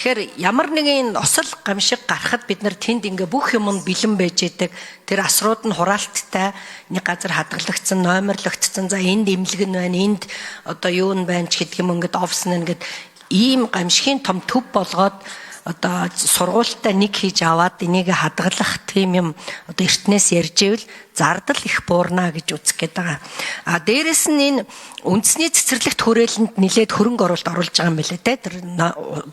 Тэгэхээр ямар нэгэн осол гамшиг гарахад бид нар тэнд ингээ бүх юм нь бэлэн байж идэг. Тэр асрууд нь хураалттай нэг газар хадгалагдсан, номерлогдсон. За энд имлэг нь байна, энд одоо юу нь байна ч гэдэг юм ингээд овсон ингээд ийм гамшигын том төв болгоод одоо сургуультай нэг хийж аваад энийг хадгалах тийм юм одоо эртнээс ярьж ивэл зардал их буурна гэж үзэх гээд байгаа. А дээрэс нь энэ үндэсний цэцэрлэгт хүрээлэнд нэлээд хөрөнгө оруулалт оруулж байгаа юм билээ те. Тэр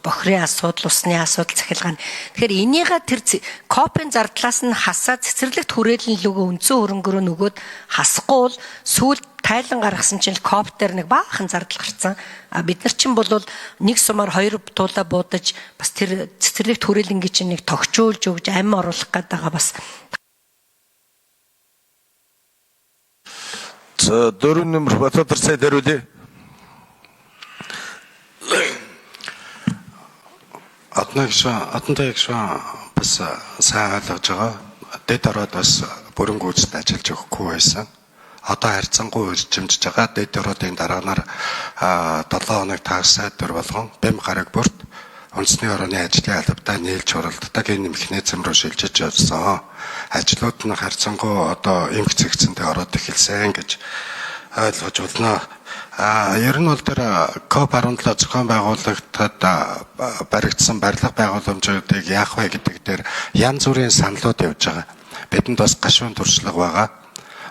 бохрын асуудал, усны асуудал, цахилгаан. Тэгэхээр энийгээ тэр копийн зардлаас нь хасаад цэцэрлэгт хүрээлэн лүгөө үндсэн хөрөнгөөрөө нөгөөд хасахгүй бол сүүл тайлан гаргасан чинь коптер нэг баахан зардал гарцсан. А бид нар чинь бол нэг сумаар 2 туулаа буудаж бас тэр цэцэрлэгт хүрээлэнгийн чинь нэг тогтчуулж өгж амь оруулах гээд байгаа бас. За 4 нэмэр Батбатар сайд хариулъя. Атантай гişүн бас сайн ойлгож байгаа. Дэд ороод бас бүрэн гүйцэд ажиллаж өгөхгүй байсан. Одоо харьцангуй үржимжиж байгаа. Дэд ороодын дараанаар 7 хоног тагсаад төр болгон бэм гараг бүрт үндэсний орооны ажлын албадаа нийлж хуралддаг энэ механизм руу шилжиж явсан. Ажлууд нь харьцангуй одоо эмх цэгцэндээ ороод эхэлсэн гэж ойлгож байна. Ер нь бол тэр COP17 зохион байгуулагчдад баригдсан барилга байгууламжуудыг яах вэ гэдэг дээр янз бүрийн саналууд явж байгаа. Бидэнд бас гашуун туршлага байгаа.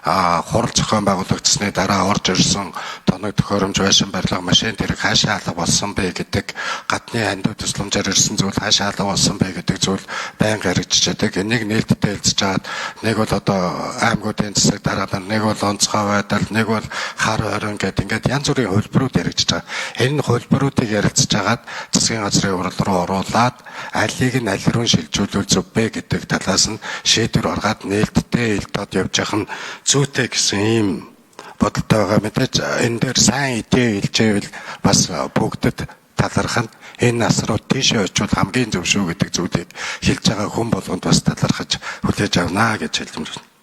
Хурал зохион байгуулагдсны дараа орж ирсэн тоног төхөөрөмж байшин барилга машин тэрэг хаашаа алга болсон бэ гэдэг гадны хандив тусламжаар ирсэн зүйл хаашаа алга болсон бэ гэдэг зүйл байнга яригдж байдаг. Энийг нээлттэй хэлцэж чаад нэг бол одоо аймагуудын засаг дараа нь нэг бол онцгой байдал, нэг бол хар хорин гэдэг ингээд янз бүрийн хөлбөрүүд яригдж байгаа. Энэ хөлбөрүүдийг ярилцж хагаад засгийн газрын урал руу оруулаад алийг нь аль руу шилжүүлвэл зөв бэ гэдэг талаас нь шийдвэр гаргаад нээлттэй хэлтод явж явах нь зүйтэй гэсэн ийм бодолтой байгаа. Мэдээж энэ дээр сайн идэ хэлжээвэл бас бүгдэд талархах нь энэ нас руу тийшээ очивол хамгийн зөв шүү гэдэг зүйлийг хэлж байгаа хүн болгонд бас талархаж хүлээж авнаа гэж хэлж байна.